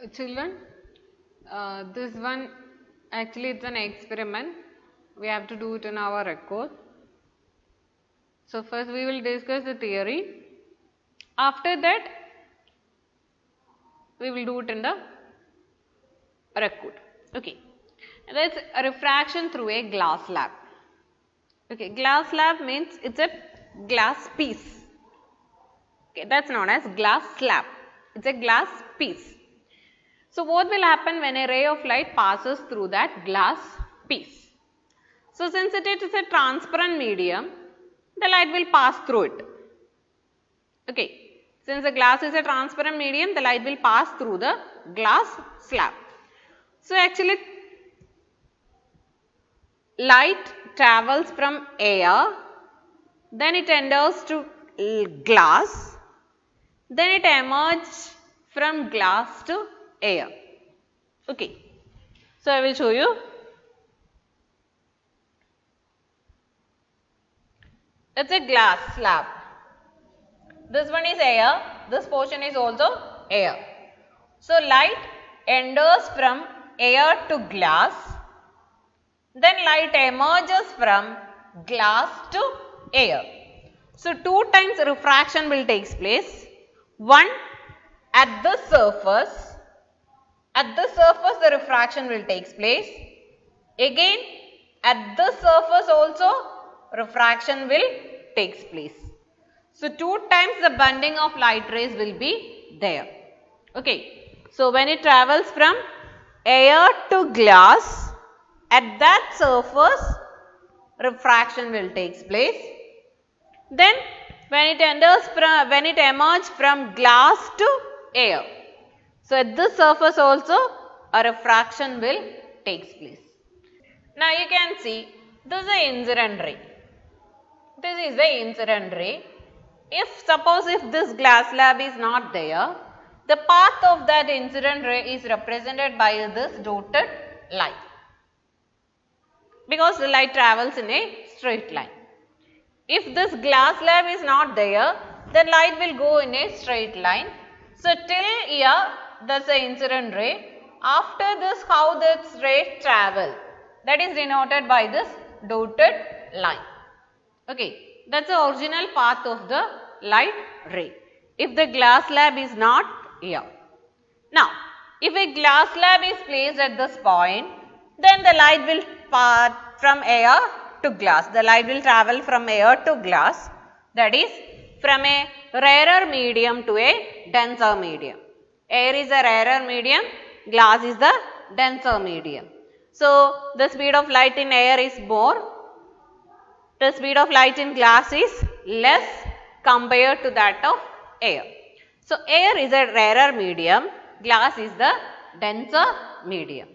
Children, this one actually it's an experiment. We have to do it in our record. So first we will discuss the theory. After that, we will do it in the record. Okay. That's a refraction through a glass slab. Okay, glass slab means it's a glass piece. Okay, that's known as glass slab. It's a glass piece. So what will happen when a ray of light passes through that glass piece? So since it is a transparent medium, the light will pass through it. Okay. Since the glass is a transparent medium, the light will pass through the glass slab. So actually, light travels from air, then it enters to glass, then it emerges from glass to air. Okay. So I will show you. It's a glass slab. This one is air, this portion is also air. So light enters from air to glass, then light emerges from glass to air. So two times refraction will take place. One at the surface the refraction will take place. Again at the surface also refraction will takes place. So two times the bending of light rays will be there. Okay. So when it travels from air to glass, at that surface refraction will take place. Then when it emerges from glass to air, so at this surface also a refraction will takes place. Now you can see this is the incident ray. This is the incident ray. If suppose if this glass slab is not there, the path of that incident ray is represented by this dotted line, because the light travels in a straight line. If this glass slab is not there, then light will go in a straight line. So till here that's the incident ray. After this, how this ray travel, that is denoted by this dotted line. Okay. That's the original path of the light ray. If the glass slab is not here. Now, if a glass slab is placed at this point, then the light will pass from air to glass. The light will travel from air to glass, that is from a rarer medium to a denser medium. Air is a rarer medium, glass is the denser medium. So, the speed of light in air is more. The speed of light in glass is less compared to that of air. So, air is a rarer medium, glass is the denser medium.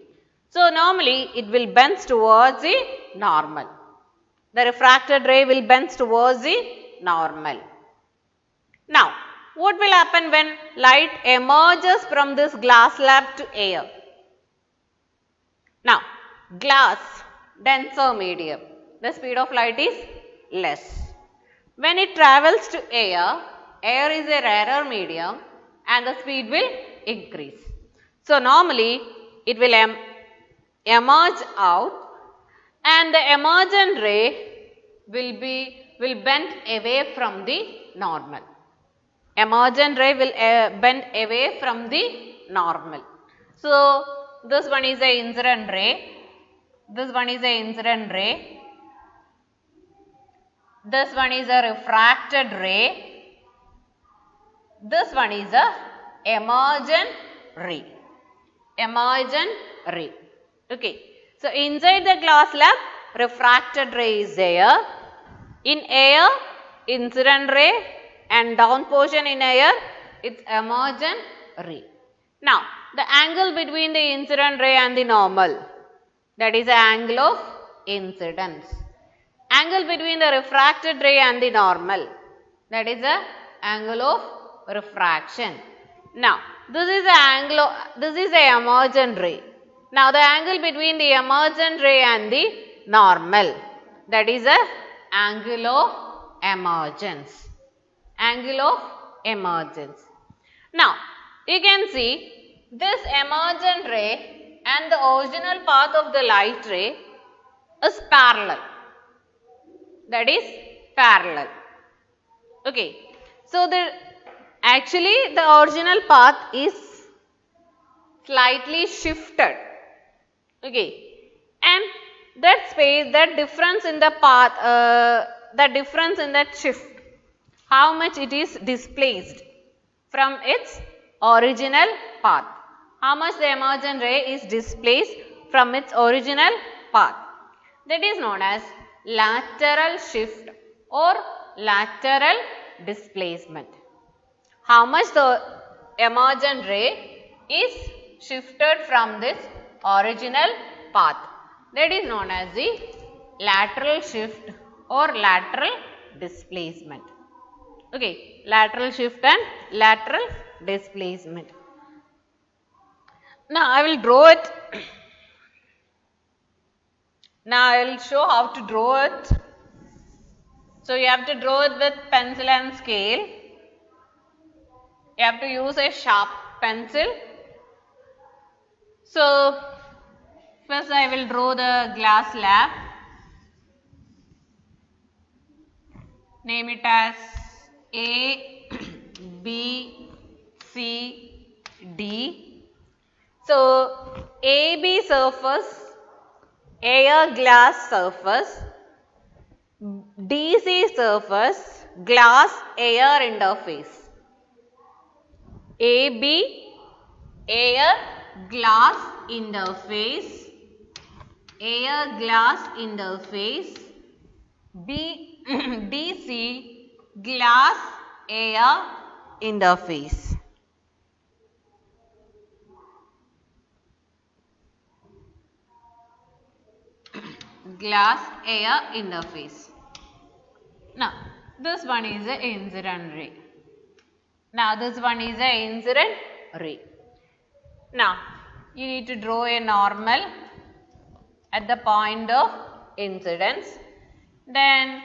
So, normally it will bend towards the normal. The refracted ray will bend towards the normal. Now, what will happen when light emerges from this glass slab to air? Now, glass, denser medium. The speed of light is less. When it travels to air, air is a rarer medium and the speed will increase. So, normally it will emerge out and the emergent ray will bend away from the normal. Emergent ray will bend away from the normal. So, this one is a incident ray. This one is a incident ray. This one is a refracted ray. This one is a emergent ray. Emergent ray. Okay. So, inside the glass slab, refracted ray is there. In air, incident ray, and down portion in air, it's emergent ray. Now, the angle between the incident ray and the normal, that is the angle of incidence. Angle between the refracted ray and the normal, that is the angle of refraction. Now, this is the emergent ray. Now, the angle between the emergent ray and the normal, that is the angle of emergence. Angle of emergence. Now, you can see this emergent ray and the original path of the light ray is parallel. That is parallel. Okay. So, actually the original path is slightly shifted. Okay. And that space, that difference in the path, the difference in that shift, how much it is displaced from its original path. How much the emergent ray is displaced from its original path. That is known as lateral shift or lateral displacement. How much the emergent ray is shifted from this original path. That is known as the lateral shift or lateral displacement. Okay, lateral shift and lateral displacement. Now, I will draw it. Now, I will show how to draw it. So, you have to draw it with pencil and scale. You have to use a sharp pencil. So, first I will draw the glass slab. Name it as A, B, C, D. So, AB surface, air glass surface, DC surface, glass air interface. AB, air glass interface, air glass interface, DC, glass air interface. Glass air interface. Now, this one is a incident ray. Now, this one is a incident ray. Now, you need to draw a normal at the point of incidence. Then,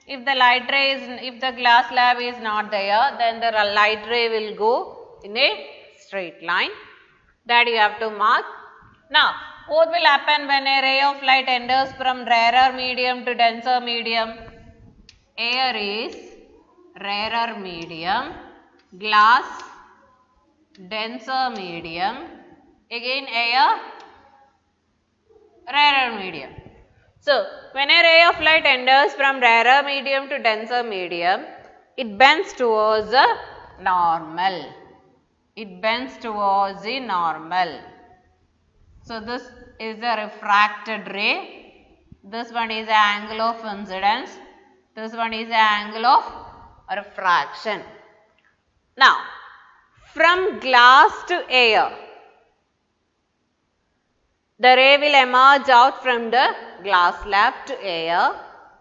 if the light ray is, if the glass slab is not there, then the light ray will go in a straight line. That you have to mark. Now, what will happen when a ray of light enters from rarer medium to denser medium? Air is rarer medium, glass denser medium, again air rarer medium. So, when a ray of light enters from rarer medium to denser medium, it bends towards the normal. It bends towards the normal. So, this is the refracted ray. This one is the angle of incidence. This one is the angle of refraction. Now, from glass to air, the ray will emerge out from the glass slab to air,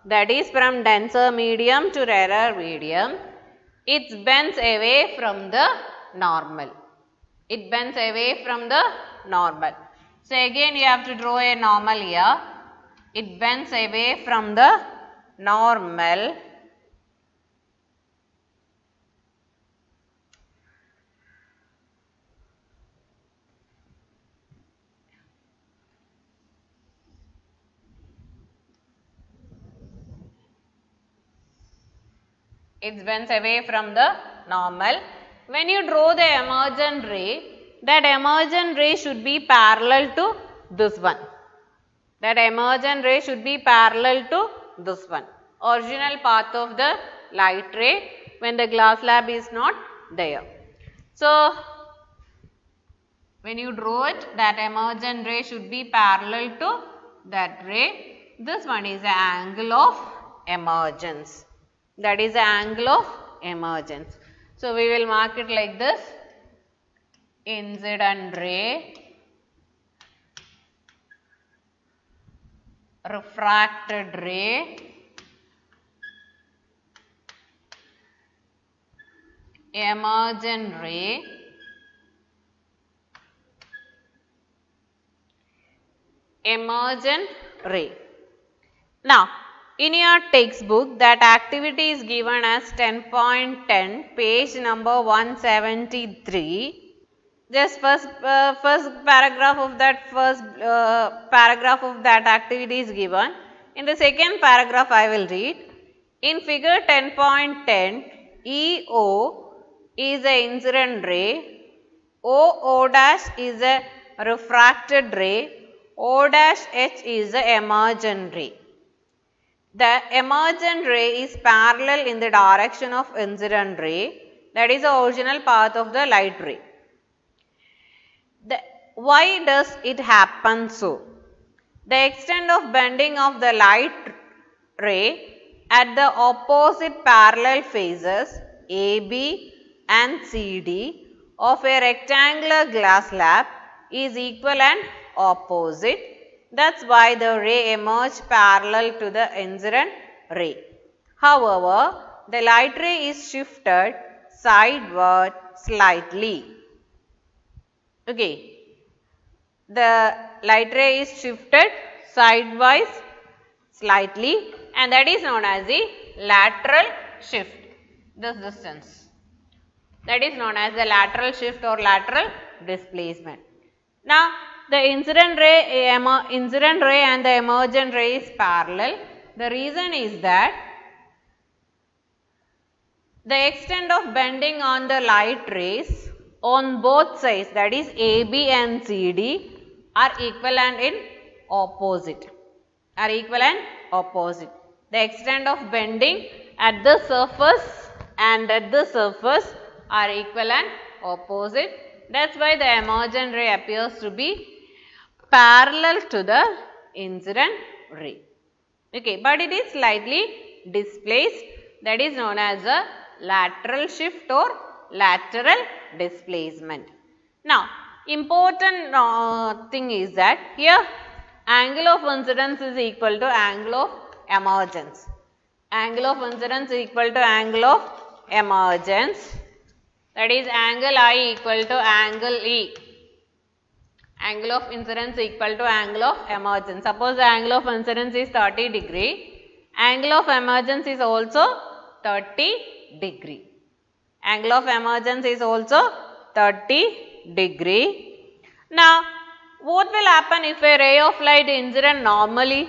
that is from denser medium to rarer medium. It bends away from the normal. It bends away from the normal. So, again you have to draw a normal here. It bends away from the normal. It bends away from the normal. When you draw the emergent ray, that emergent ray should be parallel to this one. That emergent ray should be parallel to this one. Original path of the light ray when the glass slab is not there. So, when you draw it, that emergent ray should be parallel to that ray. This one is the angle of emergence. That is the angle of emergence. So, we will mark it like this: incident ray, refracted ray, emergent ray, emergent ray. Now, in your textbook, that activity is given as 10.10, page number 173. Just first paragraph of that activity is given. In the second paragraph I will read. In figure 10.10, EO is an incident ray, OO dash is a refracted ray, O dash H is a emergent ray. The emergent ray is parallel in the direction of incident ray, that is the original path of the light ray. Why does it happen so? The extent of bending of the light ray at the opposite parallel faces AB and CD of a rectangular glass slab is equal and opposite. That's why the ray emerged parallel to the incident ray. However, the light ray is shifted sideward slightly. Okay. The light ray is shifted sidewise slightly, and that is known as the lateral shift, this distance. That is known as the lateral shift or lateral displacement. Now, the incident ray and the emergent ray is parallel. The reason is that the extent of bending on the light rays on both sides, that is AB and CD, are equivalent in opposite. The extent of bending at the surface and at the surface are equal and opposite. That's why the emergent ray appears to be parallel to the incident ray. Okay, but it is slightly displaced. That is known as a lateral shift or lateral displacement. Now, important thing is that here angle of incidence is equal to angle of emergence. Angle of incidence is equal to angle of emergence. That is angle I equal to angle E. Angle of incidence equal to angle of emergence. Suppose the angle of incidence is 30 degree. Angle of emergence is also 30 degree. Angle of emergence is also 30 degree. Now, what will happen if a ray of light incident normally?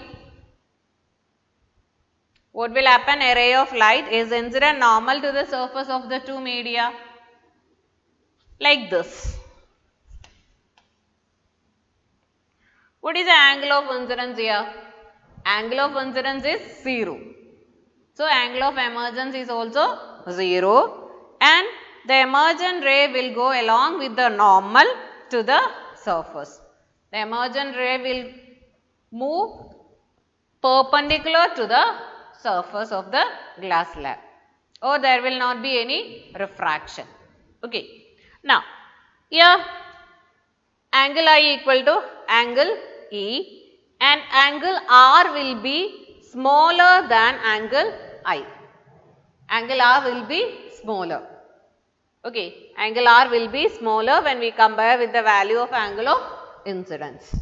What will happen? A ray of light is incident normal to the surface of the two media, like this. What is the angle of incidence here? Angle of incidence is 0. So, angle of emergence is also 0, and the emergent ray will go along with the normal to the surface. The emergent ray will move perpendicular to the surface of the glass slab, or there will not be any refraction. Okay. Now, here angle I equal to angle E, and angle R will be smaller than angle I. Angle R will be smaller. Okay, angle R will be smaller when we compare with the value of angle of incidence.